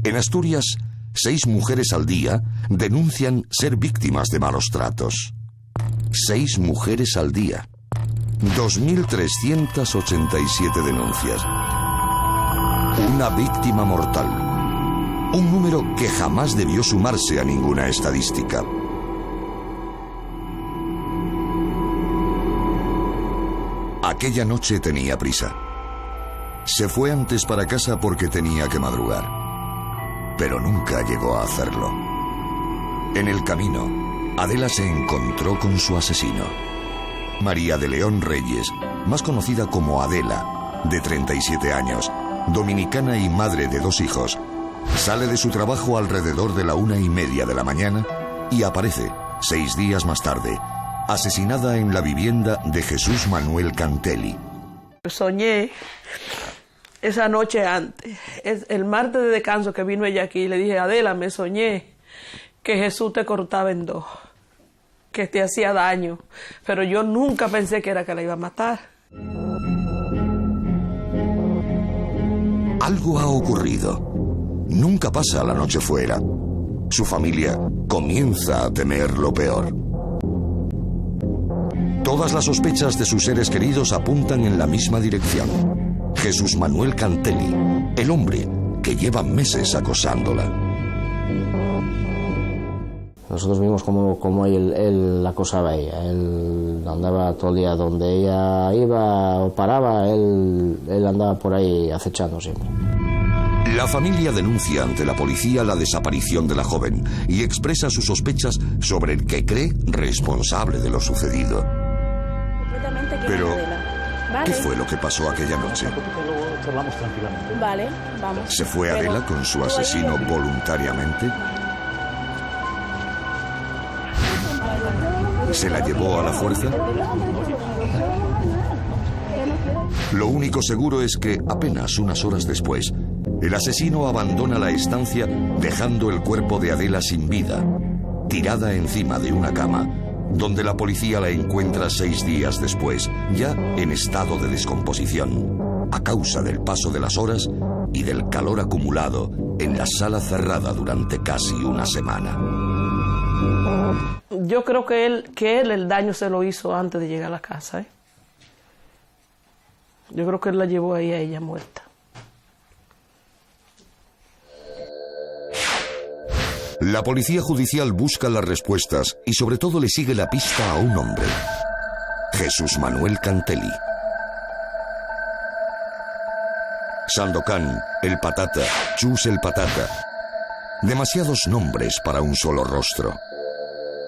En Asturias, 6 mujeres al día denuncian ser víctimas de malos tratos. 6 mujeres al día. 2.387 denuncias. Una víctima mortal. Un número que jamás debió sumarse a ninguna estadística. Aquella noche tenía prisa. Se fue antes para casa porque tenía que madrugar. Pero nunca llegó a hacerlo. En el camino, Adela se encontró con su asesino. María de León Reyes, más conocida como Adela, de 37 años, dominicana y madre de 2 hijos, sale de su trabajo alrededor de la 1:30 de la mañana y aparece, 6 días más tarde, asesinada en la vivienda de Jesús Manuel Cantelli. Soñé esa noche antes, el martes de descanso que vino ella aquí, le dije: Adela, me soñé que Jesús te cortaba en 2, que te hacía daño, pero yo nunca pensé que era que la iba a matar. Algo ha ocurrido. Nunca pasa la noche fuera. Su familia comienza a temer lo peor. Todas las sospechas de sus seres queridos apuntan en la misma dirección. Jesús Manuel Cantelli, el hombre que lleva meses acosándola. Nosotros vimos cómo él la acosaba a ella. Él andaba todo el día donde ella iba o paraba, él andaba por ahí acechando siempre. La familia denuncia ante la policía la desaparición de la joven y expresa sus sospechas sobre el que cree responsable de lo sucedido. Pero, ¿qué fue lo que pasó aquella noche? Vale, vamos. ¿Se fue Adela con su asesino voluntariamente? ¿Se la llevó a la fuerza? Lo único seguro es que apenas unas horas después, el asesino abandona la estancia dejando el cuerpo de Adela sin vida, tirada encima de una cama, donde la policía la encuentra 6 días después, ya en estado de descomposición, a causa del paso de las horas y del calor acumulado en la sala cerrada durante casi una semana. Yo creo que él el daño se lo hizo antes de llegar a la casa, ¿eh? Yo creo que él la llevó ahí a ella muerta. La policía judicial busca las respuestas y sobre todo le sigue la pista a un hombre: Jesús Manuel Cantelli. Sandokan, el Patata, Chus el Patata. Demasiados nombres para un solo rostro.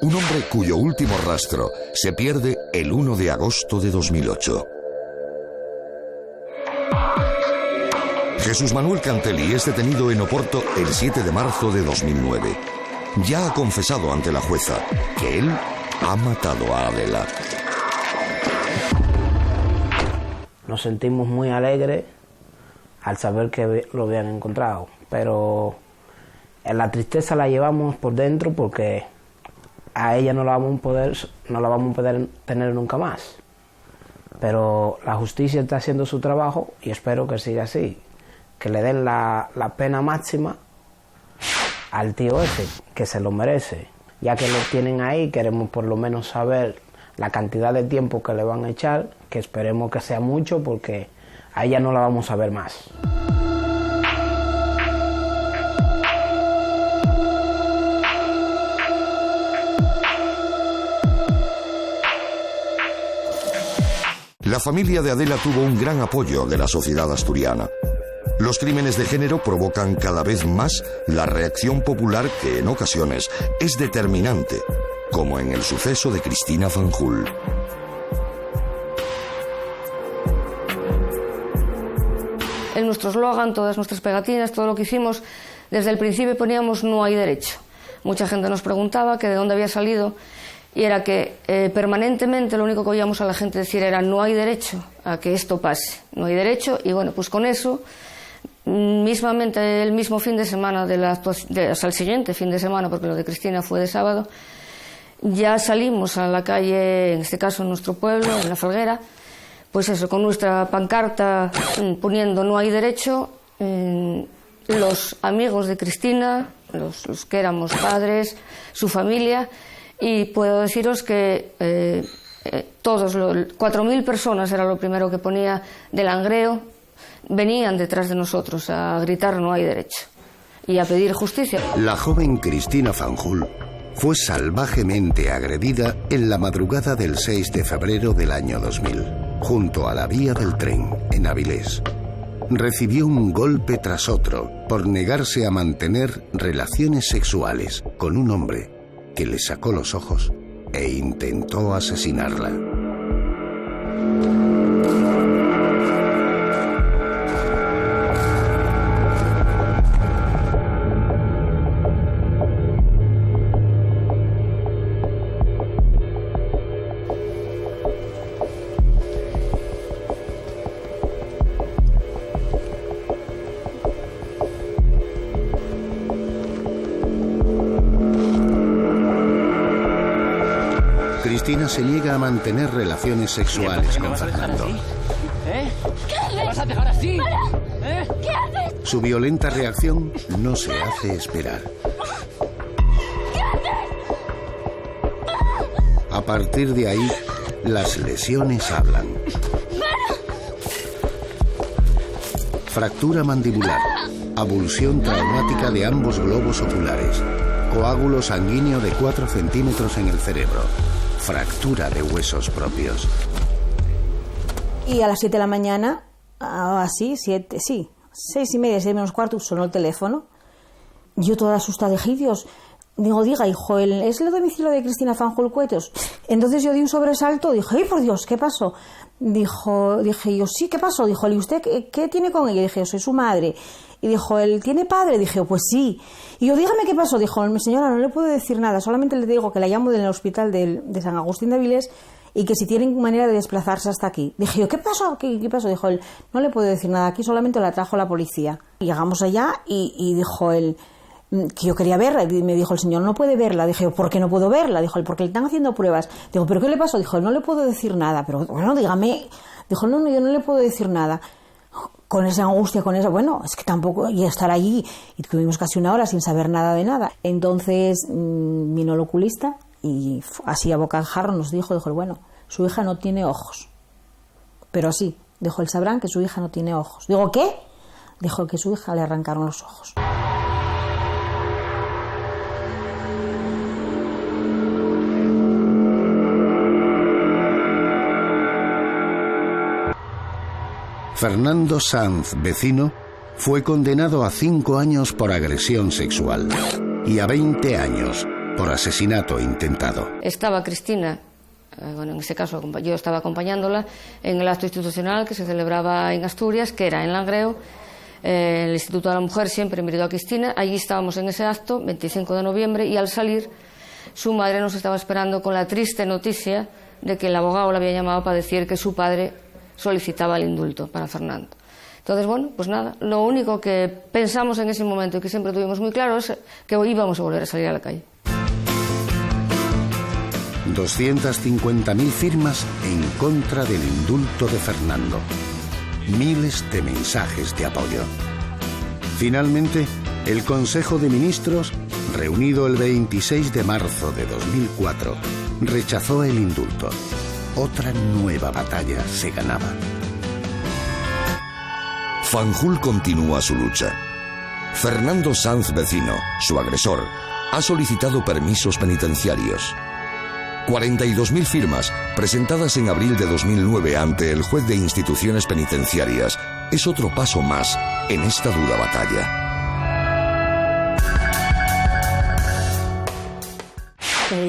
Un hombre cuyo último rastro se pierde el 1 de agosto de 2008. Jesús Manuel Cantelli es detenido en Oporto el 7 de marzo de 2009. Ya ha confesado ante la jueza que él ha matado a Adela. Nos sentimos muy alegres al saber que lo habían encontrado, pero la tristeza la llevamos por dentro porque a ella no la vamos a poder tener nunca más. Pero la justicia está haciendo su trabajo y espero que siga así, que le den la pena máxima al tío ese, que se lo merece. Ya que lo tienen ahí, queremos por lo menos saber la cantidad de tiempo que le van a echar, que esperemos que sea mucho porque a ella no la vamos a ver más. La familia de Adela tuvo un gran apoyo de la sociedad asturiana. Los crímenes de género provocan cada vez más la reacción popular que en ocasiones es determinante, como en el suceso de Cristina Fanjul. En nuestro eslogan, todas nuestras pegatinas, todo lo que hicimos, desde el principio poníamos "no hay derecho". Mucha gente nos preguntaba que de dónde había salido, y era que permanentemente lo único que oíamos a la gente decir era "no hay derecho a que esto pase, no hay derecho", y bueno, pues con eso, mismamente el mismo fin de semana hasta el siguiente fin de semana, porque lo de Cristina fue de sábado, ya salimos a la calle, en este caso en nuestro pueblo, en La Felguera, pues eso, con nuestra pancarta poniendo "no hay derecho", los amigos de Cristina, los que éramos padres, su familia, y puedo deciros que todos, 4.000 personas era lo primero que ponía de Langreo, venían detrás de nosotros a gritar no hay derecho y a pedir justicia. La joven Cristina Fanjul fue salvajemente agredida en la madrugada del 6 de febrero del año 2000, junto a la vía del tren, en Avilés. Recibió un golpe tras otro por negarse a mantener relaciones sexuales con un hombre que le sacó los ojos e intentó asesinarla. Cristina se niega a mantener relaciones sexuales con Fernando. ¿Qué vas a dejar así? ¿Qué haces? Su violenta reacción no se hace esperar. ¿Qué haces? A partir de ahí, las lesiones hablan. Fractura mandibular, abulsión traumática de ambos globos oculares, coágulo sanguíneo de 4 centímetros en el cerebro, fractura de huesos propios. Y a las 7 de la mañana, así, 6:30, 7 menos cuarto, sonó el teléfono. Yo toda asustada, dije, Dios, digo, diga, hijo, ¿es el domicilio de Cristina Fanjul Cuetos? Entonces yo di un sobresalto, dije, ¡ay, por Dios, qué pasó! Dije yo, sí, ¿qué pasó? Dijo, ¿y usted qué tiene con ella? Dije, yo soy su madre. Y dijo, ¿él tiene padre? Dije, pues sí. Y yo, dígame qué pasó. Dijo, señora, no le puedo decir nada, solamente le digo que la llamo del hospital de San Agustín de Avilés y que si tienen manera de desplazarse hasta aquí. Dije yo, ¿qué pasó? ¿Qué pasó? Dijo él, no le puedo decir nada aquí, solamente la trajo la policía. Y llegamos allá y dijo él que yo quería verla. Y me dijo el señor, no puede verla. Dije yo, ¿por qué no puedo verla? Dijo él, porque le están haciendo pruebas. Digo, ¿pero qué le pasó? Dijo, no le puedo decir nada. Pero bueno, dígame. Dijo, no, yo no le puedo decir nada. Con esa angustia, con esa, bueno, es que tampoco, y estar allí, y tuvimos casi 1 hora sin saber nada de nada. Entonces vino el oculista y así a bocajarro nos dijo, bueno, su hija no tiene ojos. Pero así, dijo, él sabrán que su hija no tiene ojos. Digo, ¿qué? Dijo que su hija le arrancaron los ojos. Fernando Sanz, vecino, fue condenado a 5 años por agresión sexual y a 20 años por asesinato intentado. Estaba Cristina, bueno, en ese caso yo estaba acompañándola en el acto institucional que se celebraba en Asturias, que era en Langreo, el Instituto de la Mujer siempre miró a Cristina. Allí estábamos en ese acto, 25 de noviembre, y al salir su madre nos estaba esperando con la triste noticia de que el abogado la había llamado para decir que su padre solicitaba el indulto para Fernando. Entonces, bueno, pues nada, lo único que pensamos en ese momento y que siempre tuvimos muy claro es que íbamos a volver a salir a la calle. 250.000 firmas en contra del indulto de Fernando. Miles de mensajes de apoyo. Finalmente, el Consejo de Ministros, reunido el 26 de marzo de 2004, rechazó el indulto. Otra nueva batalla se ganaba. Fanjul continúa su lucha. Fernando Sanz, vecino, su agresor, ha solicitado permisos penitenciarios. 42.000 firmas, presentadas en abril de 2009 ante el juez de instituciones penitenciarias, es otro paso más en esta dura batalla.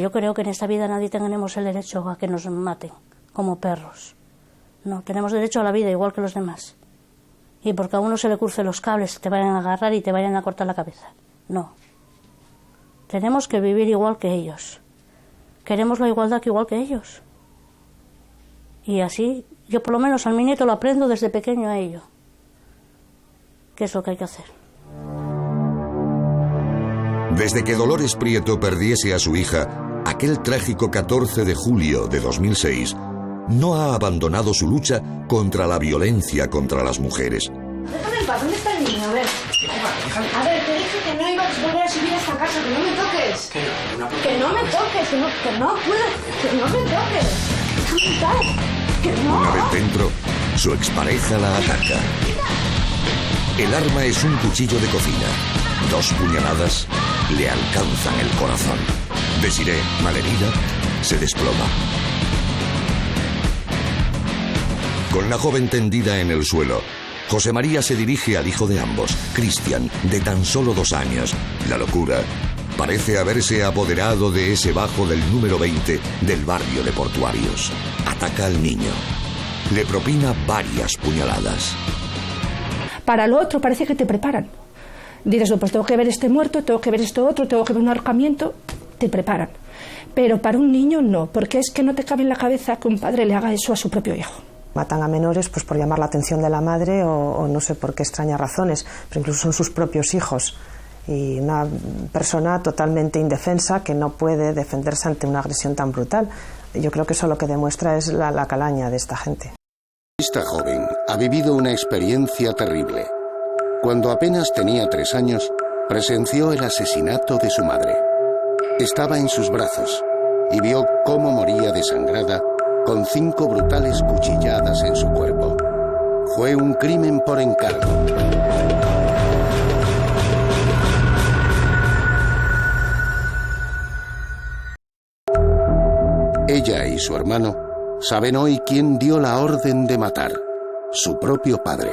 Yo creo que en esta vida nadie tenemos el derecho a que nos maten como perros. No, tenemos derecho a la vida igual que los demás. Y porque a uno se le crucen los cables, te vayan a agarrar y te vayan a cortar la cabeza. No. Tenemos que vivir igual que ellos. Queremos la igualdad igual que ellos. Y así, yo por lo menos a mi nieto lo aprendo desde pequeño a ello. ¿Qué es lo que hay que hacer? Desde que Dolores Prieto perdiese a su hija, aquel trágico 14 de julio de 2006, no ha abandonado su lucha contra la violencia contra las mujeres. Déjame en paz, ¿dónde está el niño, a ver. A ver, te dije que no ibas a volver a subir a esta casa, que no me toques. Que no me toques, que no puedo, que no me toques. Que no. Una vez dentro, su expareja la ataca. El arma es un cuchillo de cocina. 2 puñaladas le alcanzan el corazón. Desiree, malherida, se desploma. Con la joven tendida en el suelo, José María se dirige al hijo de ambos, Cristian, de tan solo 2 años. La locura parece haberse apoderado de ese bajo del número 20 del barrio de Portuarios. Ataca al niño. Le propina varias puñaladas. Para lo otro parece que te preparan. Dices, pues tengo que ver este muerto, tengo que ver esto otro, tengo que ver un ahorcamiento. Te preparan. Pero para un niño no, porque es que no te cabe en la cabeza que un padre le haga eso a su propio hijo. Matan a menores pues por llamar la atención de la madre o no sé por qué extrañas razones, pero incluso son sus propios hijos. Y una persona totalmente indefensa que no puede defenderse ante una agresión tan brutal. Yo creo que eso lo que demuestra es la calaña de esta gente. Esta joven ha vivido una experiencia terrible. Cuando apenas tenía 3 años, presenció el asesinato de su madre. Estaba en sus brazos y vio cómo moría desangrada con 5 brutales cuchilladas en su cuerpo. Fue un crimen por encargo. Ella y su hermano saben hoy quién dio la orden de matar: su propio padre.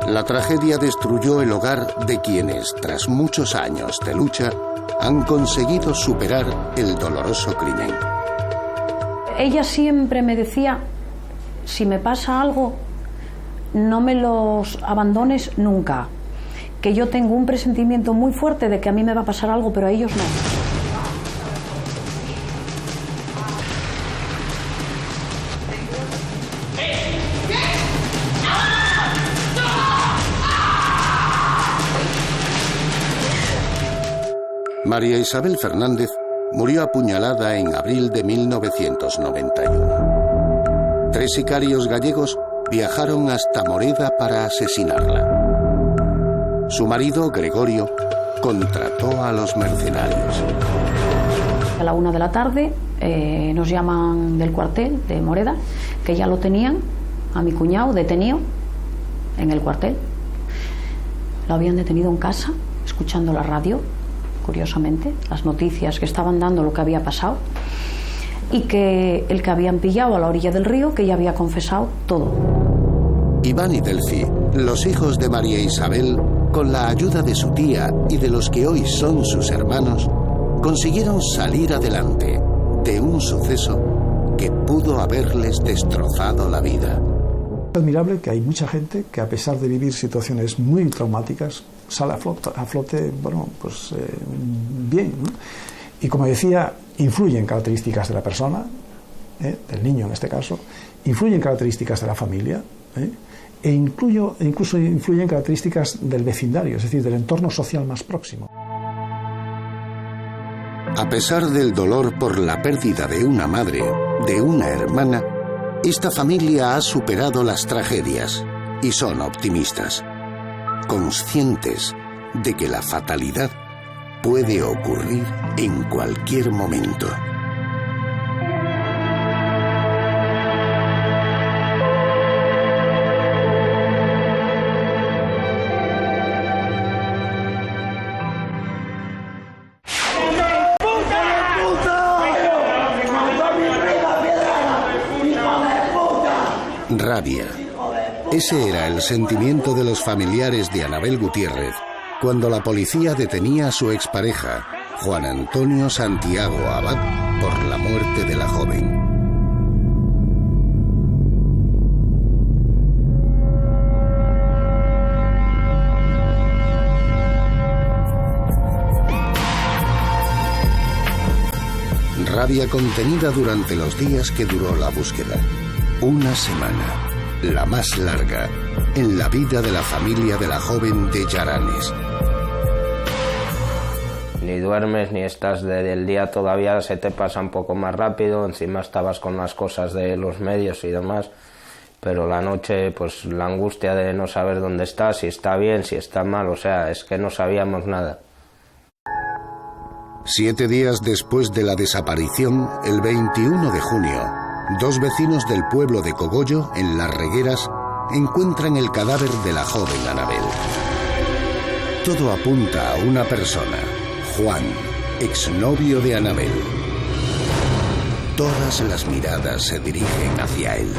La tragedia destruyó el hogar de quienes, tras muchos años de lucha, han conseguido superar el doloroso crimen. Ella siempre me decía, si me pasa algo, no me los abandones nunca. Que yo tengo un presentimiento muy fuerte de que a mí me va a pasar algo, pero a ellos no. María Isabel Fernández murió apuñalada en abril de 1991. 3 sicarios gallegos viajaron hasta Moreda para asesinarla. Su marido, Gregorio, contrató a los mercenarios. A la 1 de la tarde nos llaman del cuartel de Moreda, que ya lo tenían a mi cuñado detenido en el cuartel. Lo habían detenido en casa, escuchando la radio, curiosamente, las noticias que estaban dando lo que había pasado, y que el que habían pillado a la orilla del río, que ya había confesado todo. Iván y Delfi, los hijos de María Isabel, con la ayuda de su tía y de los que hoy son sus hermanos, consiguieron salir adelante de un suceso que pudo haberles destrozado la vida. Es admirable que hay mucha gente que, a pesar de vivir situaciones muy traumáticas, sale a flote bueno, pues bien, ¿no? Y como decía, influyen características de la persona, del niño en este caso, influyen características de la familia, e incluso influyen características del vecindario, es decir, del entorno social más próximo. A pesar del dolor por la pérdida de una madre, de una hermana, esta familia ha superado las tragedias y son optimistas, conscientes de que la fatalidad puede ocurrir en cualquier momento. Rabia. Ese era el sentimiento de los familiares de Anabel Gutiérrez cuando la policía detenía a su expareja, Juan Antonio Santiago Abad, por la muerte de la joven. Rabia contenida durante los días que duró la búsqueda. Una semana, la más larga, en la vida de la familia de la joven de Llaranes. Ni duermes, ni estás del día, todavía se te pasa un poco más rápido, encima estabas con las cosas de los medios y demás, pero la noche, pues la angustia de no saber dónde está, si está bien, si está mal, o sea, es que no sabíamos nada. 7 días después de la desaparición, el 21 de junio, 2 vecinos del pueblo de Cogollo, en Las Regueras, encuentran el cadáver de la joven Anabel. Todo apunta a una persona, Juan, exnovio de Anabel. Todas las miradas se dirigen hacia él.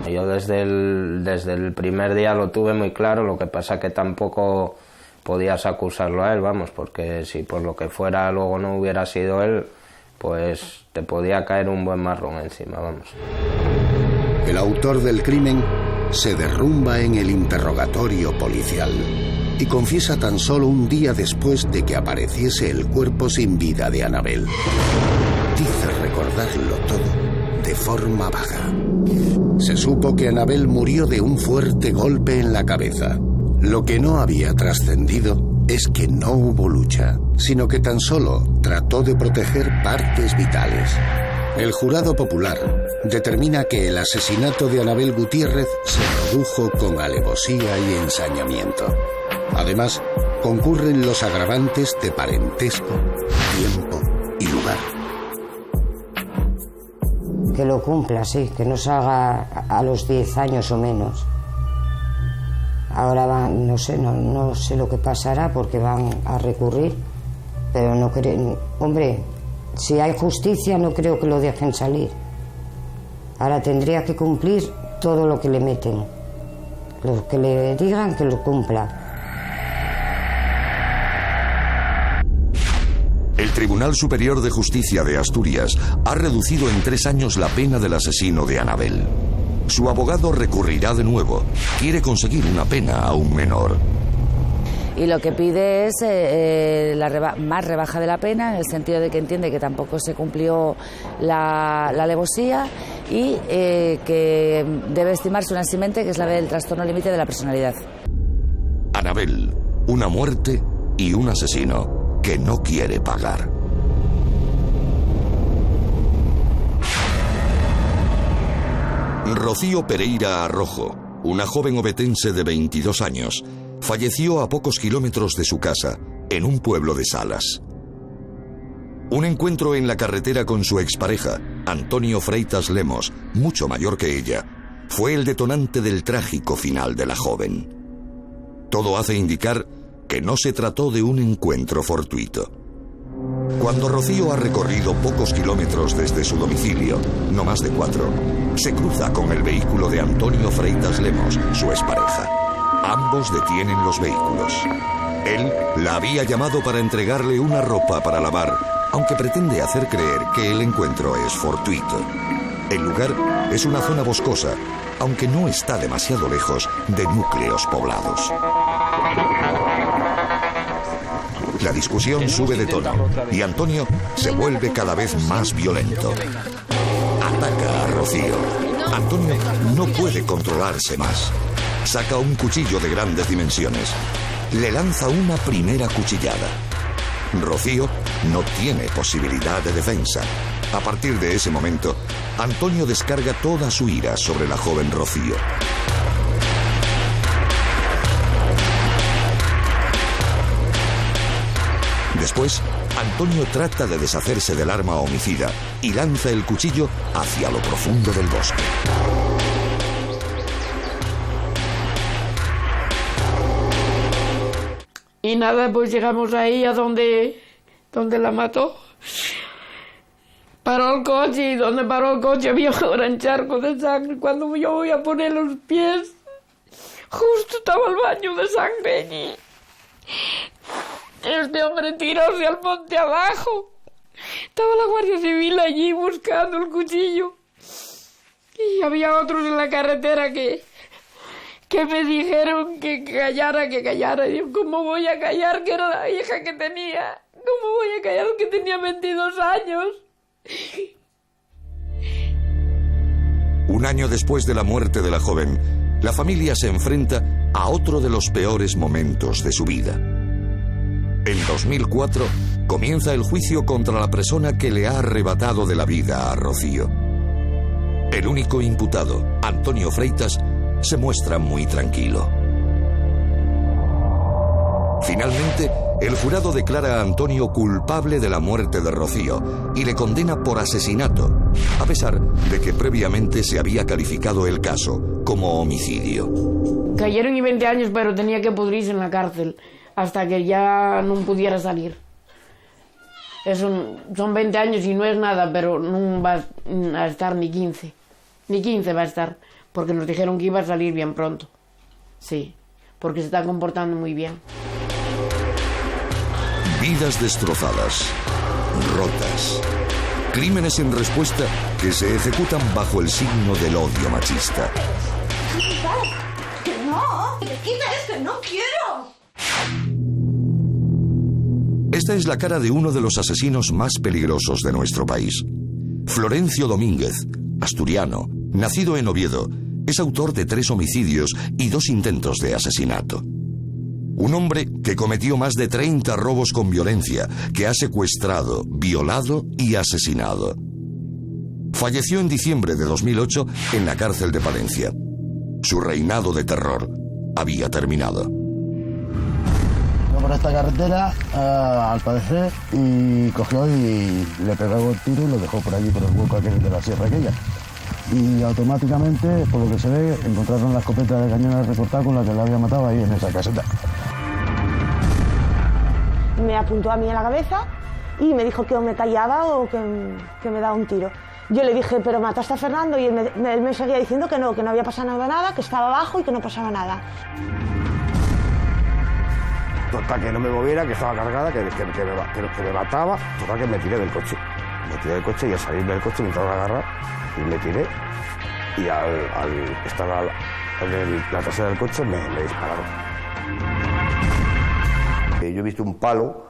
Yo desde el primer día lo tuve muy claro, lo que pasa que tampoco podías acusarlo a él, vamos, porque si por lo que fuera luego no hubiera sido él, pues te podía caer un buen marrón encima, vamos. El autor del crimen se derrumba en el interrogatorio policial y confiesa tan solo un día después de que apareciese el cuerpo sin vida de Anabel. Dice recordarlo todo de forma vaga. Se supo que Anabel murió de un fuerte golpe en la cabeza. Lo que no había trascendido es que no hubo lucha, sino que tan solo trató de proteger partes vitales. El jurado popular determina que el asesinato de Anabel Gutiérrez se produjo con alevosía y ensañamiento. Además, concurren los agravantes de parentesco, tiempo y lugar. Que lo cumpla, sí, que no salga a los 10 años o menos. Ahora van, no sé lo que pasará porque van a recurrir, pero no creo, hombre, si hay justicia no creo que lo dejen salir. Ahora tendría que cumplir todo lo que le meten, lo que le digan que lo cumpla. El Tribunal Superior de Justicia de Asturias ha reducido en 3 años la pena del asesino de Anabel. Su abogado recurrirá de nuevo. Quiere conseguir una pena aún menor. Y lo que pide es más rebaja de la pena, en el sentido de que entiende que tampoco se cumplió la alevosía y que debe estimarse una eximente, que es la del trastorno límite de la personalidad. Anabel, una muerte y un asesino que no quiere pagar. Rocío Pereira Arrojo, una joven obetense de 22 años, falleció a pocos kilómetros de su casa, en un pueblo de Salas. Un encuentro en la carretera con su expareja, Antonio Freitas Lemos, mucho mayor que ella, fue el detonante del trágico final de la joven. Todo hace indicar que no se trató de un encuentro fortuito. Cuando Rocío ha recorrido pocos kilómetros desde su domicilio, no más de 4, se cruza con el vehículo de Antonio Freitas Lemos, su expareja. Ambos detienen los vehículos. Él la había llamado para entregarle una ropa para lavar, aunque pretende hacer creer que el encuentro es fortuito. El lugar es una zona boscosa, aunque no está demasiado lejos de núcleos poblados. La discusión sube de tono y Antonio se vuelve cada vez más violento. Ataca a Rocío. Antonio no puede controlarse más. Saca un cuchillo de grandes dimensiones. Le lanza una primera cuchillada. Rocío no tiene posibilidad de defensa. A partir de ese momento, Antonio descarga toda su ira sobre la joven Rocío. Después, Antonio trata de deshacerse del arma homicida y lanza el cuchillo hacia lo profundo del bosque. Y nada, pues llegamos ahí a donde la mató. Paró el coche y donde paró el coche había un gran charco de sangre. Cuando yo voy a poner los pies, justo estaba el baño de sangre allí. Este hombre tiróse al monte abajo. Estaba la Guardia Civil allí buscando el cuchillo. Y había otros en la carretera que me dijeron que callara. Y yo, ¿cómo voy a callar? Que era la hija que tenía. ¿Cómo voy a callar que tenía 22 años? Un año después de la muerte de la joven, la familia se enfrenta a otro de los peores momentos de su vida. En 2004 comienza el juicio contra la persona que le ha arrebatado de la vida a Rocío. El único imputado, Antonio Freitas, se muestra muy tranquilo. Finalmente, el jurado declara a Antonio culpable de la muerte de Rocío y le condena por asesinato, a pesar de que previamente se había calificado el caso como homicidio. Cayeron y 20 años, pero tenía que pudrirse en la cárcel hasta que ya no pudiera salir. Son 20 años y no es nada, pero no va a estar ni 15. Ni 15 va a estar, porque nos dijeron que iba a salir bien pronto. Sí, porque se está comportando muy bien. Vidas destrozadas, rotas, crímenes en respuesta que se ejecutan bajo el signo del odio machista. ¡Que no! ¡Que quites, que no quiero! Esta es la cara de uno de los asesinos más peligrosos de nuestro país. Florencio Domínguez, asturiano, nacido en Oviedo, es autor de 3 homicidios y 2 intentos de asesinato. Un hombre que cometió más de 30 robos con violencia, que ha secuestrado, violado y asesinado. Falleció en diciembre de 2008 en la cárcel de Palencia. Su reinado de terror había terminado. Por esta carretera, al parecer, y cogió y le pegó el tiro y lo dejó por allí, por el hueco aquel de la sierra aquella. Y automáticamente, por lo que se ve, encontraron la escopeta de cañones recortada con la que la había matado ahí en esa caseta. Me apuntó a mí en la cabeza y me dijo que o me callaba o que me daba un tiro. Yo le dije, pero mataste a Fernando, y él me seguía diciendo que no había pasado nada, que estaba abajo y que no pasaba nada. Total, que no me moviera, que estaba cargada, que me mataba. Total, que me tiré del coche. Me tiré del coche y al salirme del coche me intentaron agarrar y me tiré. Y al estar en la trasera del coche me dispararon. Yo he visto un palo,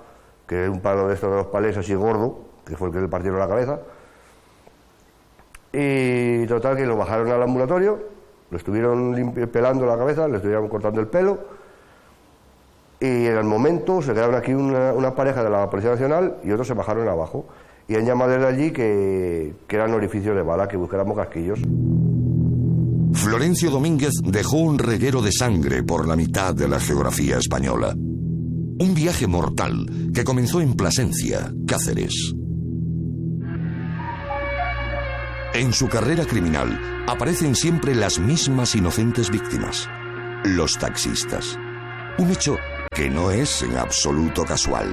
que es un palo de estos de los palés así gordo, que fue el que le partieron la cabeza. Y total, que lo bajaron al ambulatorio, lo estuvieron pelando la cabeza, le estuvieron cortando el pelo. Y en el momento se quedaron aquí una pareja de la Policía Nacional y otros se bajaron abajo. Y han llamado desde allí que eran orificios de bala, que buscáramos casquillos. Florencio Domínguez dejó un reguero de sangre por la mitad de la geografía española. Un viaje mortal que comenzó en Plasencia, Cáceres. En su carrera criminal aparecen siempre las mismas inocentes víctimas, los taxistas. Un hecho que no es en absoluto casual.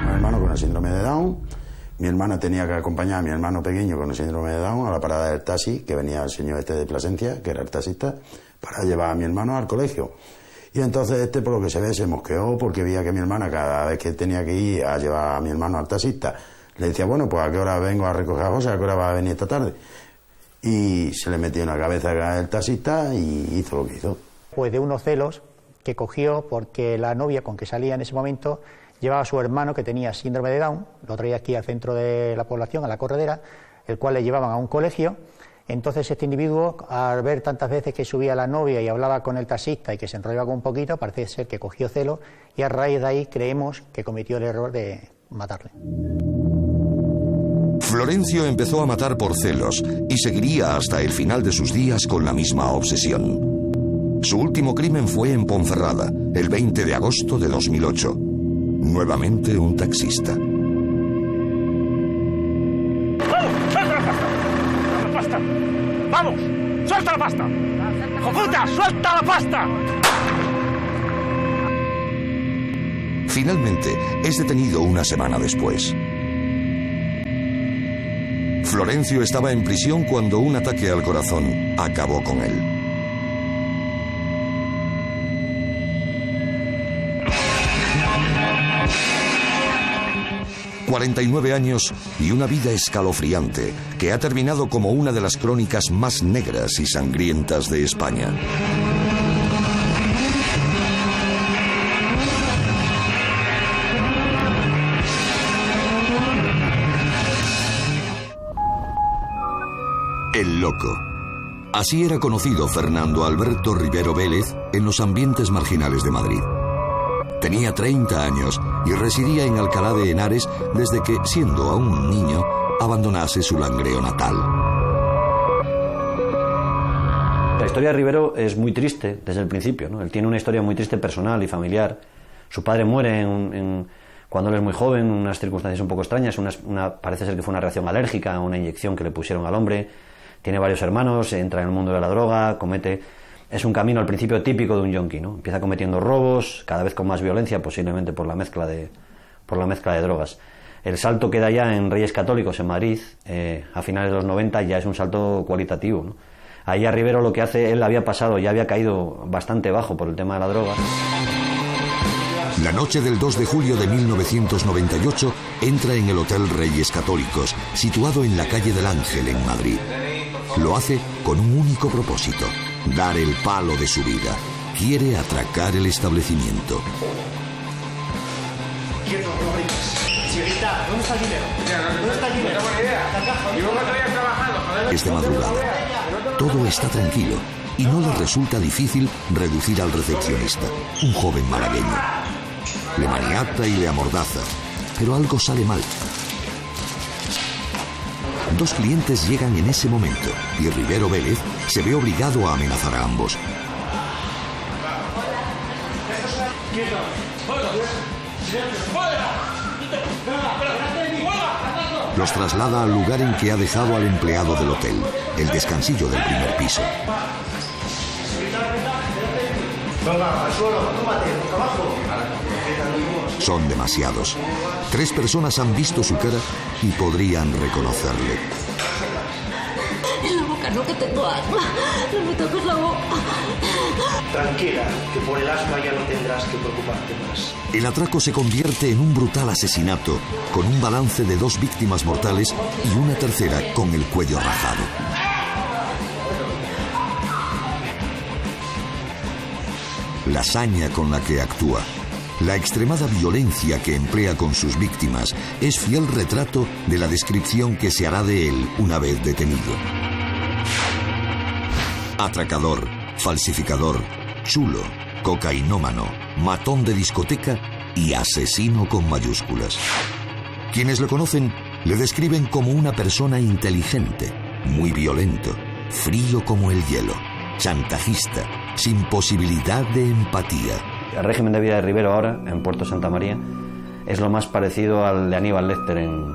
Mi hermano con el síndrome de Down, mi hermana tenía que acompañar a mi hermano pequeño con el síndrome de Down a la parada del taxi, que venía el señor este de Plasencia, que era el taxista, para llevar a mi hermano al colegio. Y entonces por lo que se ve, se mosqueó porque veía que mi hermana, cada vez que tenía que ir a llevar a mi hermano al taxista, le decía, bueno, pues a qué hora vengo a recoger a José, a qué hora va a venir esta tarde. Y se le metió en la cabeza el taxista y hizo lo que hizo. Pues de unos celos que cogió porque la novia con que salía en ese momento llevaba a su hermano que tenía síndrome de Down, lo traía aquí al centro de la población, a la corredera, el cual le llevaban a un colegio. Entonces este individuo, al ver tantas veces que subía la novia y hablaba con el taxista y que se enrollaba con un poquito, parece ser que cogió celo y a raíz de ahí creemos que cometió el error de matarle. Florencio empezó a matar por celos y seguiría hasta el final de sus días con la misma obsesión. Su último crimen fue en Ponferrada, el 20 de agosto de 2008. Nuevamente un taxista. ¡Vamos! ¡Suelta la pasta! ¡Joputa! ¡Suelta la pasta! Finalmente, es detenido una semana después. Florencio estaba en prisión cuando un ataque al corazón acabó con él. ...49 años y una vida escalofriante... ...que ha terminado como una de las crónicas más negras y sangrientas de España. El Loco. Así era conocido Fernando Alberto Rivero Vélez en los ambientes marginales de Madrid. Tenía 30 años y residía en Alcalá de Henares desde que, siendo aún un niño, abandonase su Langreo natal. La historia de Rivero es muy triste desde el principio, ¿no? Él tiene una historia muy triste personal y familiar. Su padre muere cuando él es muy joven, en unas circunstancias un poco extrañas. Parece ser que fue una reacción alérgica a una inyección que le pusieron al hombre. Tiene varios hermanos, entra en el mundo de la droga, es un camino al principio típico de un yonki, ¿no? Empieza cometiendo robos, cada vez con más violencia, posiblemente por la mezcla de drogas. El salto que da ya en Reyes Católicos, en Madrid, a finales de los 90, ya es un salto cualitativo, ¿no? Ahí a Rivero lo que hace, él ya había caído bastante bajo por el tema de la droga. La noche del 2 de julio de 1998 entra en el Hotel Reyes Católicos, situado en la calle del Ángel, en Madrid. Lo hace con un único propósito: dar el palo de su vida. Quiere atracar el establecimiento. ¿Dónde está el dinero? ¿Dónde está el dinero? No tengo ni idea. La caja. ¿Y vos no habías trabajado, joder? Es de madrugada. Todo está tranquilo y no le resulta difícil reducir al recepcionista, un joven malagueño. Le maniata y le amordaza, pero algo sale mal. Dos clientes llegan en ese momento y Rivero Vélez se ve obligado a amenazar a ambos. Los traslada al lugar en que ha dejado al empleado del hotel, el descansillo del primer piso. Son demasiados. 3 personas han visto su cara y podrían reconocerle. En la boca no, que tengo asma. No me toques la boca. Tranquila, que por el asma ya no tendrás que preocuparte más. El atraco se convierte en un brutal asesinato, con un balance de 2 víctimas mortales y una tercera con el cuello rajado. La saña con la que actúa, la extremada violencia que emplea con sus víctimas, es fiel retrato de la descripción que se hará de él una vez detenido. Atracador, falsificador, chulo, cocainómano, matón de discoteca y asesino con mayúsculas. Quienes lo conocen le describen como una persona inteligente, muy violento, frío como el hielo, chantajista, sin posibilidad de empatía. El régimen de vida de Rivero ahora, en Puerto Santa María, es lo más parecido al de Aníbal Lecter en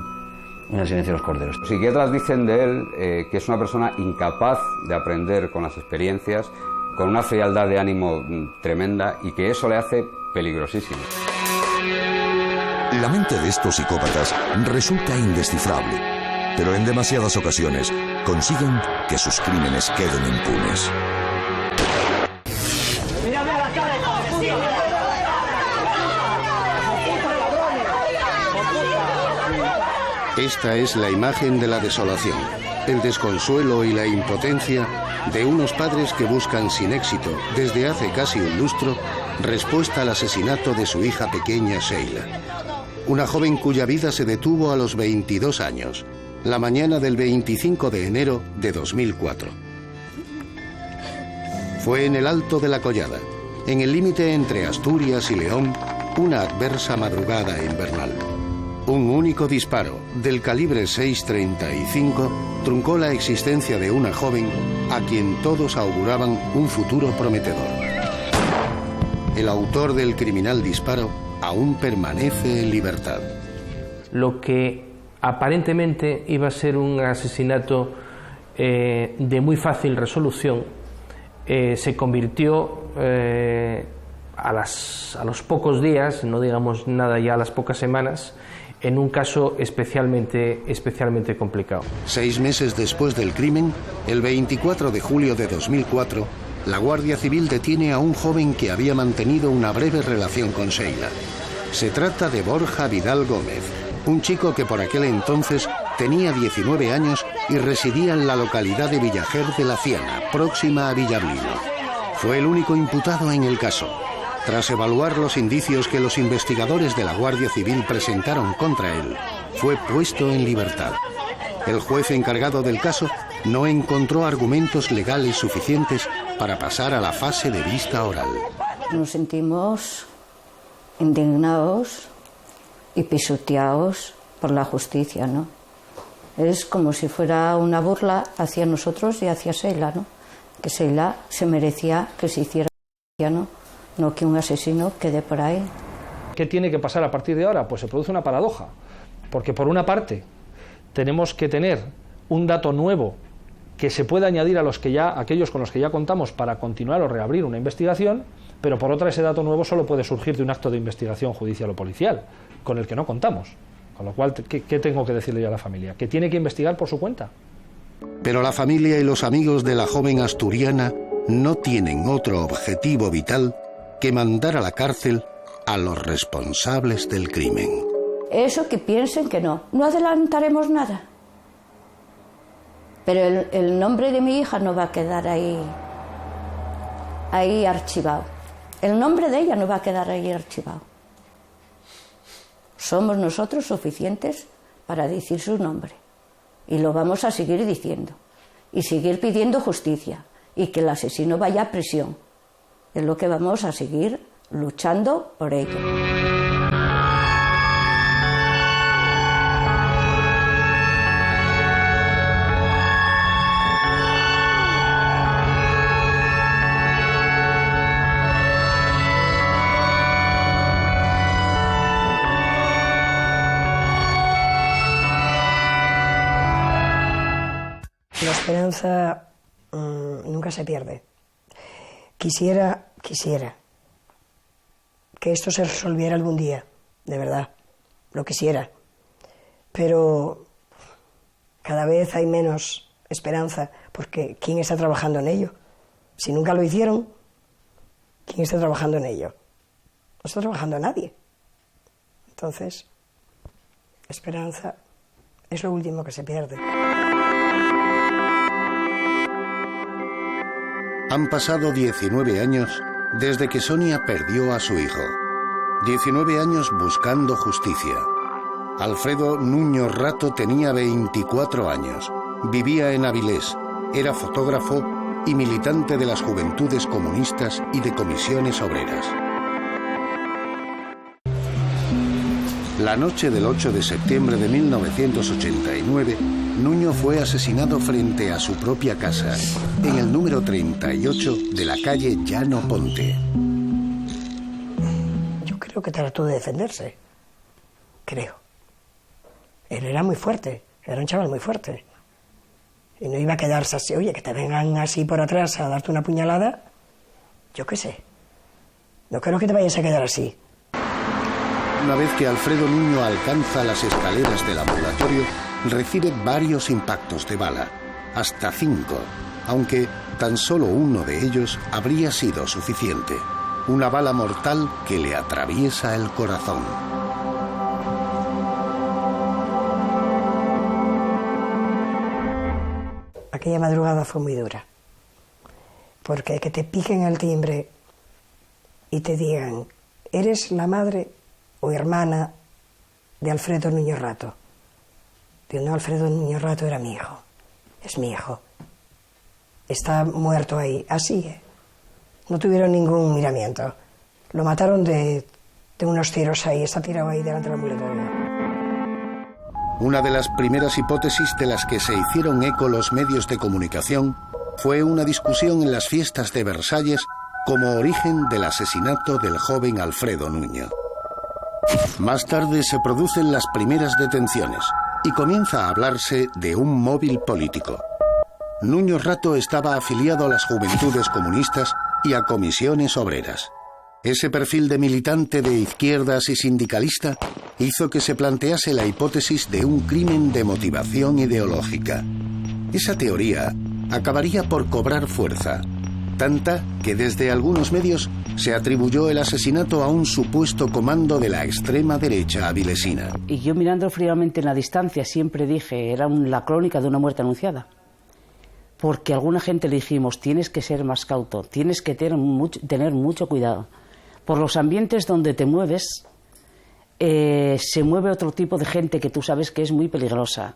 El silencio de los corderos. Los psiquiatras dicen de él que es una persona incapaz de aprender con las experiencias, con una frialdad de ánimo tremenda, y que eso le hace peligrosísimo. La mente de estos psicópatas resulta indescifrable, pero en demasiadas ocasiones consiguen que sus crímenes queden impunes. ¡Mírame a la cara, hijo de puta! Esta es la imagen de la desolación, el desconsuelo y la impotencia de unos padres que buscan sin éxito, desde hace casi un lustro, respuesta al asesinato de su hija pequeña Sheila. Una joven cuya vida se detuvo a los 22 años, la mañana del 25 de enero de 2004. Fue en el Alto de la Collada, en el límite entre Asturias y León, una adversa madrugada invernal. Un único disparo, del calibre 6.35, truncó la existencia de una joven a quien todos auguraban un futuro prometedor. El autor del criminal disparo aún permanece en libertad. Lo que aparentemente iba a ser un asesinato de muy fácil resolución se convirtió a los pocos días, no digamos nada ya a las pocas semanas, en un caso especialmente complicado. 6 meses después del crimen, el 24 de julio de 2004, la Guardia Civil detiene a un joven que había mantenido una breve relación con Sheila. Se trata de Borja Vidal Gómez, un chico que por aquel entonces tenía 19 años y residía en la localidad de Villajer de la Ciana, próxima a Villablino. Fue el único imputado en el caso. Tras evaluar los indicios que los investigadores de la Guardia Civil presentaron contra él, fue puesto en libertad. El juez encargado del caso no encontró argumentos legales suficientes para pasar a la fase de vista oral. Nos sentimos indignados y pisoteados por la justicia, ¿no? Es como si fuera una burla hacia nosotros y hacia Sheila, ¿no? Que Sheila se merecía que se hiciera cristiano, no que un asesino quede por ahí. ¿Qué tiene que pasar a partir de ahora? Pues se produce una paradoja, porque por una parte tenemos que tener un dato nuevo que se pueda añadir a aquellos con los que ya contamos para continuar o reabrir una investigación, pero por otra ese dato nuevo solo puede surgir de un acto de investigación judicial o policial, con el que no contamos. Con lo cual, ¿qué tengo que decirle yo a la familia? Que tiene que investigar por su cuenta. Pero la familia y los amigos de la joven asturiana no tienen otro objetivo vital que mandar a la cárcel a los responsables del crimen. Eso que piensen que no adelantaremos nada. Pero el nombre de mi hija no va a quedar ahí archivado. El nombre de ella no va a quedar ahí archivado. Somos nosotros suficientes para decir su nombre. Y lo vamos a seguir diciendo. Y seguir pidiendo justicia. Y que el asesino vaya a prisión. Es lo que vamos a seguir luchando por ello. La esperanza nunca se pierde. Quisiera que esto se resolviera algún día, de verdad, lo quisiera. Pero cada vez hay menos esperanza, porque ¿quién está trabajando en ello? Si nunca lo hicieron, ¿quién está trabajando en ello? No está trabajando nadie. Entonces, esperanza es lo último que se pierde. Han pasado 19 años desde que Sonia perdió a su hijo. 19 años buscando justicia. Alfredo Nuño Rato tenía 24 años. Vivía en Avilés. Era fotógrafo y militante de las Juventudes Comunistas y de Comisiones Obreras. La noche del 8 de septiembre de 1989, Nuño fue asesinado frente a su propia casa, en el número 38 de la calle Llano Ponte. Yo creo que trató de defenderse. Creo. Él era muy fuerte, era un chaval muy fuerte. Y no iba a quedarse así, oye, que te vengan así por atrás a darte una puñalada. Yo qué sé. No creo que te vayas a quedar así. Una vez que Alfredo Nuño alcanza las escaleras del ambulatorio, recibe varios impactos de bala, hasta 5, aunque tan solo uno de ellos habría sido suficiente. Una bala mortal que le atraviesa el corazón. Aquella madrugada fue muy dura, porque que te piquen el timbre y te digan, ¿eres la madre o hermana de Alfredo Nuño Rato? Digo, no, Alfredo Nuño Rato era mi hijo, es mi hijo. Está muerto ahí, así, No tuvieron ningún miramiento. Lo mataron de unos tiros ahí, está tirado ahí delante del ambulatorio. Una de las primeras hipótesis de las que se hicieron eco los medios de comunicación fue una discusión en las fiestas de Versalles como origen del asesinato del joven Alfredo Nuño. Más tarde se producen las primeras detenciones y comienza a hablarse de un móvil político. Nuño Rato estaba afiliado a las Juventudes Comunistas y a Comisiones Obreras. Ese perfil de militante de izquierdas y sindicalista hizo que se plantease la hipótesis de un crimen de motivación ideológica. Esa teoría acabaría por cobrar fuerza, tanta que desde algunos medios se atribuyó el asesinato a un supuesto comando de la extrema derecha avilesina. Y yo, mirando fríamente en la distancia, siempre dije, era la crónica de una muerte anunciada. Porque a alguna gente le dijimos, tienes que ser más cauto, tienes que tener mucho cuidado. Por los ambientes donde te mueves, se mueve otro tipo de gente que tú sabes que es muy peligrosa.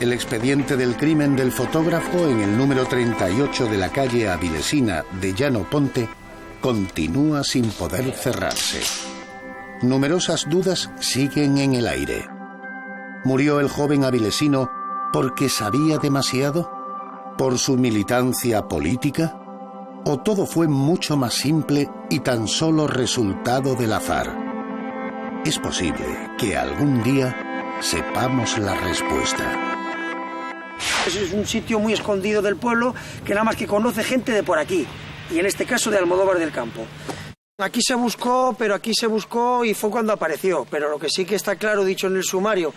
El expediente del crimen del fotógrafo en el número 38 de la calle avilesina de Llano Ponte continúa sin poder cerrarse. Numerosas dudas siguen en el aire. ¿Murió el joven avilesino porque sabía demasiado? ¿Por su militancia política? ¿O todo fue mucho más simple y tan solo resultado del azar? Es posible que algún día sepamos la respuesta. Es un sitio muy escondido del pueblo que nada más que conoce gente de por aquí, y en este caso de Almodóvar del Campo. Aquí se buscó y fue cuando apareció, pero lo que sí que está claro, dicho en el sumario,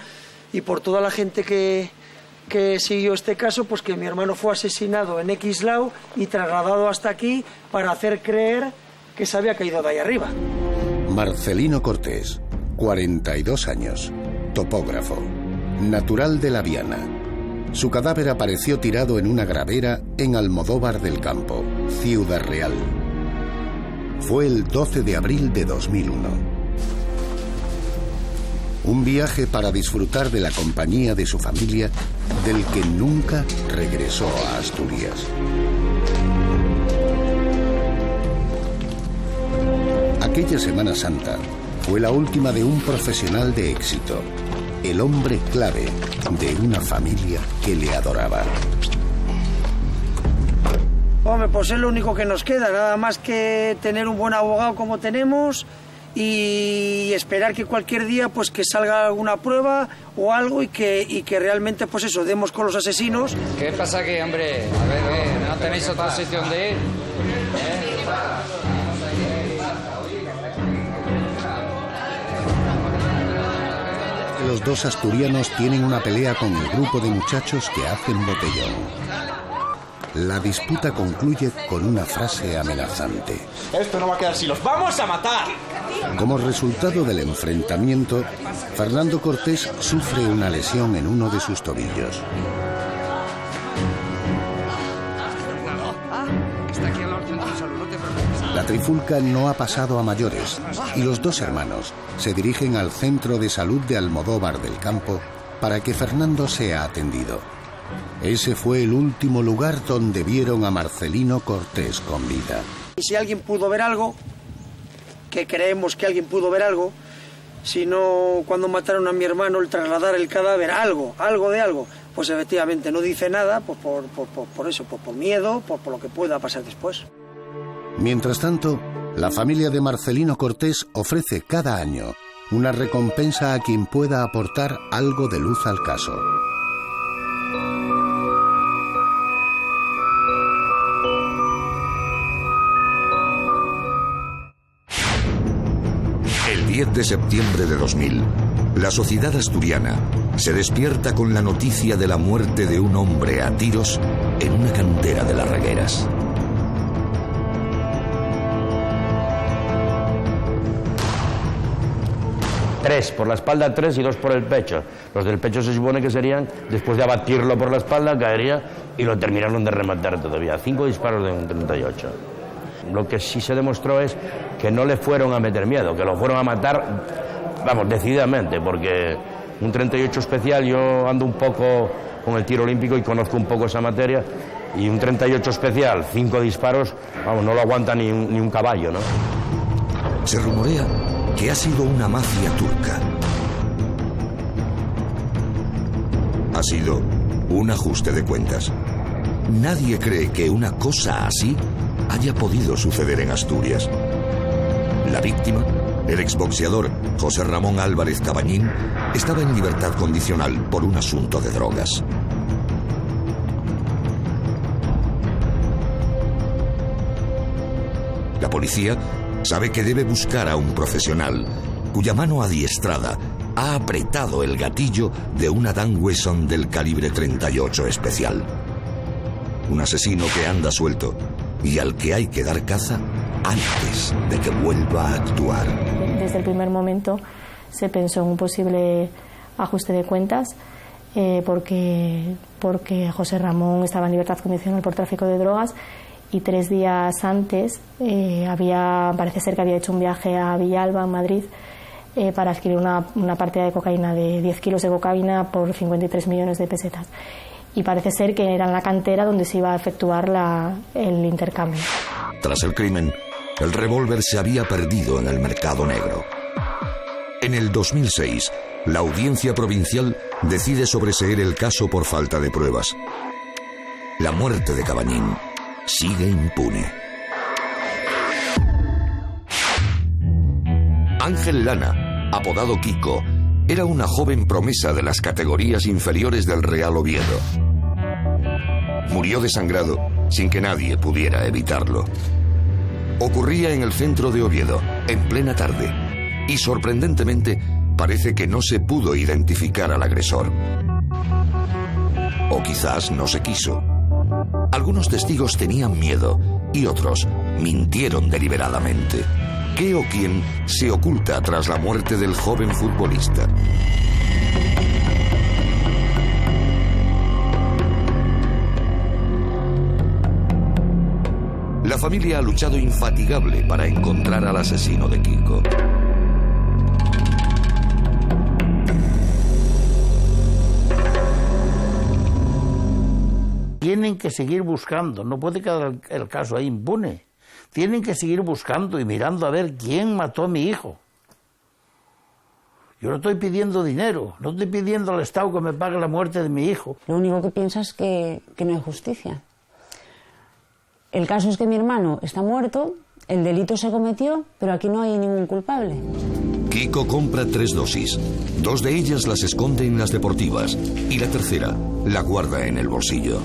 y por toda la gente que siguió este caso, pues que mi hermano fue asesinado en Xlao y trasladado hasta aquí para hacer creer que se había caído de ahí arriba. Marcelino Cortés, 42 años, topógrafo, natural de La Viana. Su cadáver apareció tirado en una gravera en Almodóvar del Campo, Ciudad Real. Fue el 12 de abril de 2001. Un viaje para disfrutar de la compañía de su familia, del que nunca regresó a Asturias. Aquella Semana Santa fue la última de un profesional de éxito, el hombre clave de una familia que le adoraba. Hombre, pues es lo único que nos queda, nada más que tener un buen abogado como tenemos y esperar que cualquier día pues que salga alguna prueba o algo y que realmente pues eso, demos con los asesinos. ¿Qué pasa aquí, hombre? A ver, ¿no tenéis otra sitio donde ir? Los dos asturianos tienen una pelea con el grupo de muchachos que hacen botellón. La disputa concluye con una frase amenazante. Esto no va a quedar así, los vamos a matar. Como resultado del enfrentamiento, Fernando Cortés sufre una lesión en uno de sus tobillos. La trifulca no ha pasado a mayores y los dos hermanos se dirigen al Centro de Salud de Almodóvar del Campo para que Fernando sea atendido. Ese fue el último lugar donde vieron a Marcelino Cortés con vida. Y si alguien pudo ver algo, que creemos que alguien pudo ver algo, si no cuando mataron a mi hermano el trasladar el cadáver, algo de algo, pues efectivamente no dice nada, pues por eso, por miedo, por lo que pueda pasar después. Mientras tanto, la familia de Marcelino Cortés ofrece cada año una recompensa a quien pueda aportar algo de luz al caso. El 10 de septiembre de 2000, la sociedad asturiana se despierta con la noticia de la muerte de un hombre a tiros en una cantera de Las Regueras. Tres por la espalda, 3 y 2 por el pecho. Los del pecho se supone que serían, después de abatirlo por la espalda, caería y lo terminaron de rematar todavía. 5 disparos de un 38. Lo que sí se demostró es que no le fueron a meter miedo, que lo fueron a matar, vamos, decididamente, porque un 38 especial, yo ando un poco con el tiro olímpico y conozco un poco esa materia, y un 38 especial, 5 disparos, vamos, no lo aguanta ni un caballo, ¿no? Se rumorea que ha sido una mafia turca. Ha sido un ajuste de cuentas. Nadie cree que una cosa así haya podido suceder en Asturias. La víctima, el exboxeador José Ramón Álvarez Cabañín, estaba en libertad condicional por un asunto de drogas. La policía sabe que debe buscar a un profesional cuya mano adiestrada ha apretado el gatillo de una Dan Wesson del calibre 38 especial. Un asesino que anda suelto y al que hay que dar caza antes de que vuelva a actuar. Desde el primer momento se pensó en un posible ajuste de cuentas porque José Ramón estaba en libertad condicional por tráfico de drogas y 3 días antes parece ser que había hecho un viaje a Villalba, en Madrid, para adquirir una partida de cocaína de 10 kilos de cocaína por 53 millones de pesetas. Y parece ser que era en la cantera donde se iba a efectuar el intercambio. Tras el crimen, el revólver se había perdido en el mercado negro. En el 2006, la audiencia provincial decide sobreseer el caso por falta de pruebas. La muerte de Cabañín sigue impune. Ángel Lana, apodado Kiko, era una joven promesa de las categorías inferiores del Real Oviedo. Murió desangrado sin que nadie pudiera evitarlo. Ocurría en el centro de Oviedo, en plena tarde, y sorprendentemente parece que no se pudo identificar al agresor. O quizás no se quiso. Algunos testigos tenían miedo y otros mintieron deliberadamente. ¿Qué o quién se oculta tras la muerte del joven futbolista? La familia ha luchado infatigable para encontrar al asesino de Kiko. Tienen que seguir buscando, no puede quedar el caso ahí impune. Tienen que seguir buscando y mirando a ver quién mató a mi hijo. Yo no estoy pidiendo dinero, no estoy pidiendo al Estado que me pague la muerte de mi hijo. Lo único que piensa es que no hay justicia. El caso es que mi hermano está muerto, el delito se cometió, pero aquí no hay ningún culpable. Kiko compra 3 dosis. 2 de ellas las esconde en las deportivas y la tercera la guarda en el bolsillo.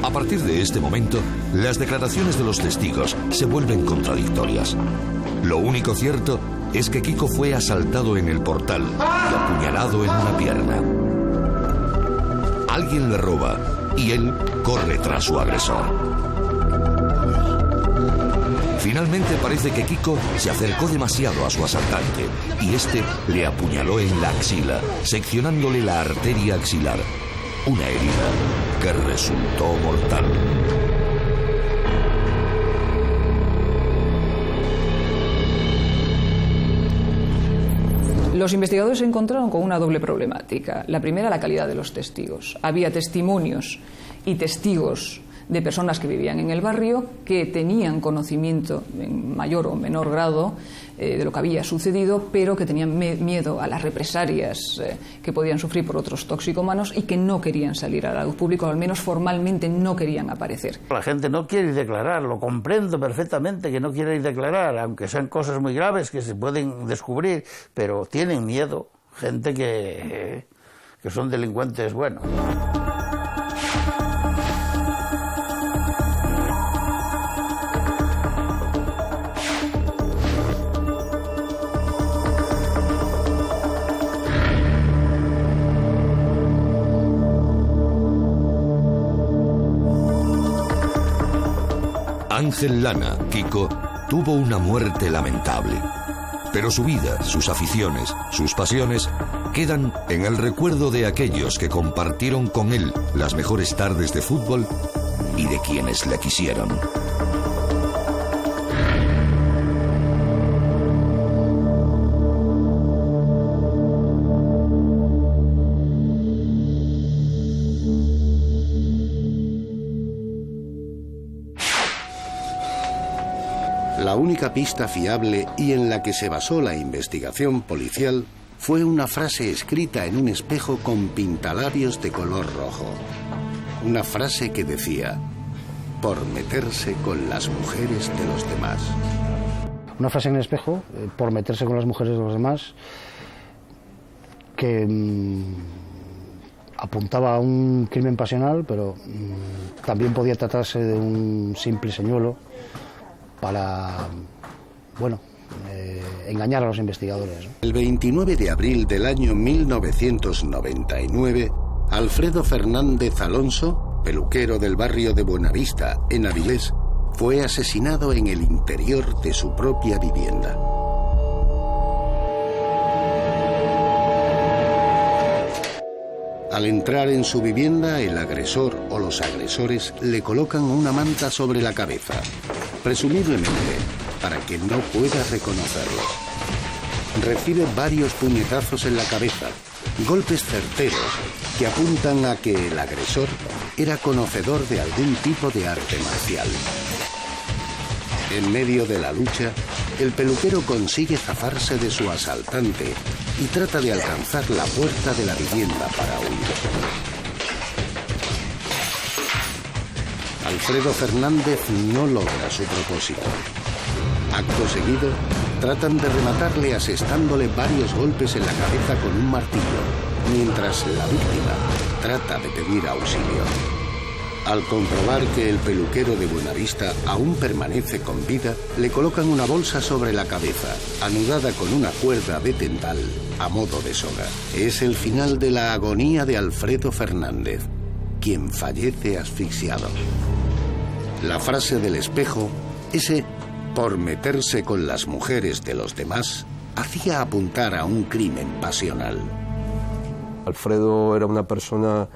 A partir de este momento, las declaraciones de los testigos se vuelven contradictorias. Lo único cierto es que Kiko fue asaltado en el portal y apuñalado en una pierna. Alguien le roba y él corre tras su agresor. Finalmente parece que Kiko se acercó demasiado a su asaltante y este le apuñaló en la axila, seccionándole la arteria axilar. Una herida que resultó mortal. Los investigadores se encontraron con una doble problemática. La primera, la calidad de los testigos. Había testimonios y testigos de personas que vivían en el barrio que tenían conocimiento en mayor o menor grado de lo que había sucedido, pero que tenían miedo a las represalias que podían sufrir por otros toxicómanos y que no querían salir a la luz pública, o al menos formalmente no querían aparecer. La gente no quiere declarar, lo comprendo perfectamente que no quiere declarar, aunque sean cosas muy graves que se pueden descubrir, pero tienen miedo, gente que son delincuentes buenos. Ángel Lana, Kiko, tuvo una muerte lamentable. Pero su vida, sus aficiones, sus pasiones quedan en el recuerdo de aquellos que compartieron con él las mejores tardes de fútbol y de quienes le quisieron. La única pista fiable y en la que se basó la investigación policial fue una frase escrita en un espejo con pintalabios de color rojo. Una frase que decía: por meterse con las mujeres de los demás. Una frase en el espejo, por meterse con las mujeres de los demás, que apuntaba a un crimen pasional, pero también podía tratarse de un simple señuelo para, engañar a los investigadores, ¿no? El 29 de abril del año 1999, Alfredo Fernández Alonso, peluquero del barrio de Buenavista, en Avilés, fue asesinado en el interior de su propia vivienda. Al entrar en su vivienda, el agresor o los agresores le colocan una manta sobre la cabeza, presumiblemente para que no pueda reconocerlo. Recibe varios puñetazos en la cabeza, golpes certeros que apuntan a que el agresor era conocedor de algún tipo de arte marcial. En medio de la lucha, el peluquero consigue zafarse de su asaltante y trata de alcanzar la puerta de la vivienda para huir. Alfredo Fernández no logra su propósito. Acto seguido, tratan de rematarle asestándole varios golpes en la cabeza con un martillo, mientras la víctima trata de pedir auxilio. Al comprobar que el peluquero de Buenavista aún permanece con vida, le colocan una bolsa sobre la cabeza, anudada con una cuerda de tendal a modo de soga. Es el final de la agonía de Alfredo Fernández, quien fallece asfixiado. La frase del espejo, ese "por meterse con las mujeres de los demás", hacía apuntar a un crimen pasional. Alfredo era una persona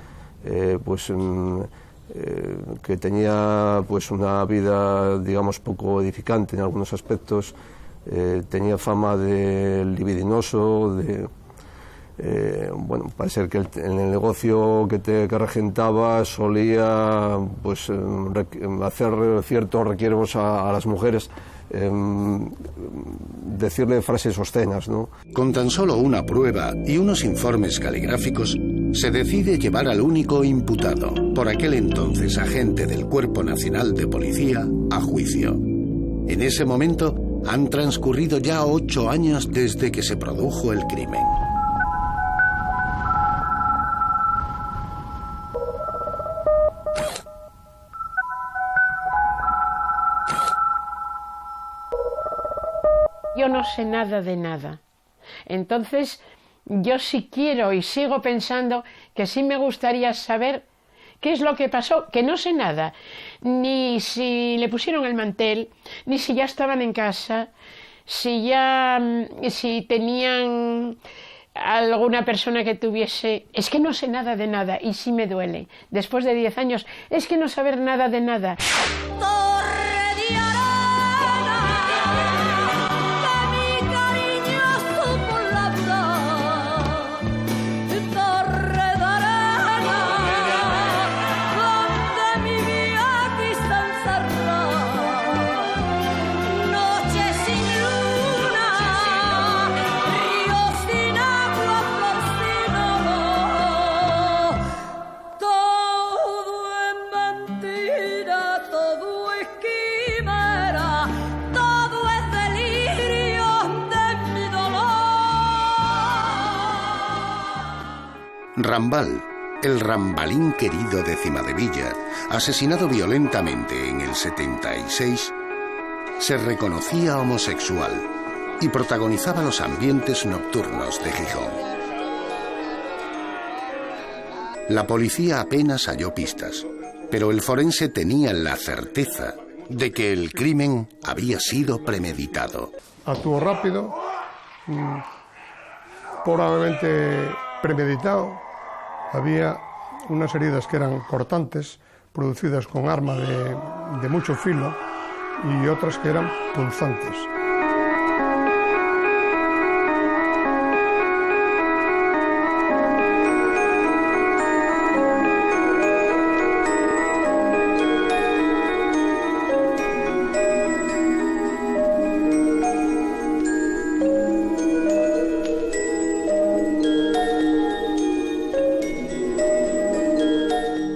que tenía una vida, digamos, poco edificante en algunos aspectos. Tenía fama de libidinoso, parece ser que en el negocio que regentaba solía hacer ciertos requieros a las mujeres, decirle frases obscenas, ¿no? Con tan solo una prueba y unos informes caligráficos, se decide llevar al único imputado, por aquel entonces agente del Cuerpo Nacional de Policía, a juicio. En ese momento han transcurrido ya 8 años desde que se produjo el crimen. Yo no sé nada de nada. Entonces, yo sí quiero y sigo pensando que sí me gustaría saber qué es lo que pasó, que no sé nada. Ni si le pusieron el mantel, ni si ya estaban en casa, si tenían alguna persona que tuviese... Es que no sé nada de nada y sí me duele. Después de 10 años, es que no saber nada de nada. Rambal, el Rambalín querido de Cimadevilla, asesinado violentamente en el 76, se reconocía homosexual y protagonizaba los ambientes nocturnos de Gijón. La policía apenas halló pistas, pero el forense tenía la certeza de que el crimen había sido premeditado. Actuó rápido, probablemente premeditado. Había unas heridas que eran cortantes, producidas con arma de mucho filo, y otras que eran punzantes.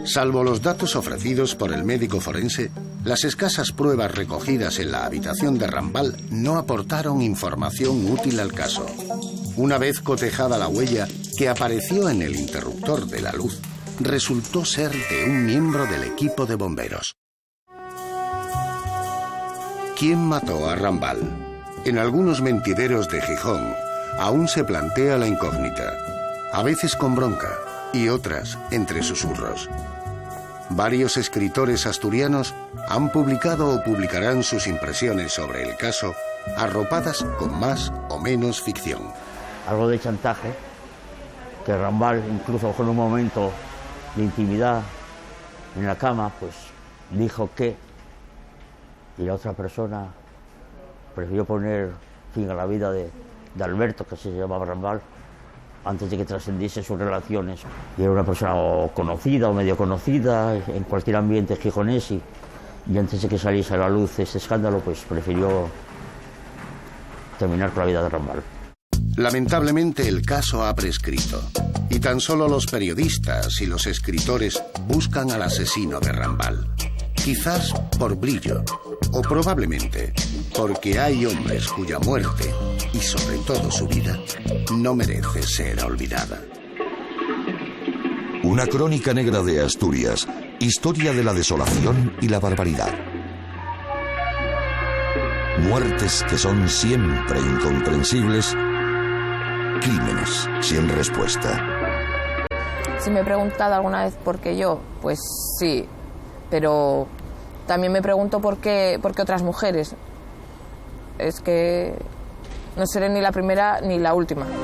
Salvo los datos ofrecidos por el médico forense, las escasas pruebas recogidas en la habitación de Rambal no aportaron información útil al caso. Una vez cotejada la huella que apareció en el interruptor de la luz, resultó ser de un miembro del equipo de bomberos. ¿Quién mató a Rambal? En algunos mentideros de Gijón aún se plantea la incógnita, a veces con bronca y otras entre susurros. Varios escritores asturianos han publicado o publicarán sus impresiones sobre el caso, arropadas con más o menos ficción. Algo de chantaje, que Rambal, incluso en un momento de intimidad en la cama, pues dijo que, y la otra persona prefirió poner fin a la vida de Alberto, que se llamaba Rambal, antes de que trascendiese sus relaciones. Y era una persona o conocida o medio conocida en cualquier ambiente gijonés y antes de que saliese a la luz este escándalo, pues prefirió terminar con la vida de Rambal. Lamentablemente el caso ha prescrito y tan solo los periodistas y los escritores buscan al asesino de Rambal. Quizás por brillo o probablemente porque hay hombres cuya muerte y sobre todo su vida no merece ser olvidada. Una crónica negra de Asturias, historia de la desolación y la barbaridad. Muertes que son siempre incomprensibles, crímenes sin respuesta. Si me he preguntado alguna vez por qué yo, pues sí, pero también me pregunto por qué otras mujeres. Es que no seré ni la primera ni la última.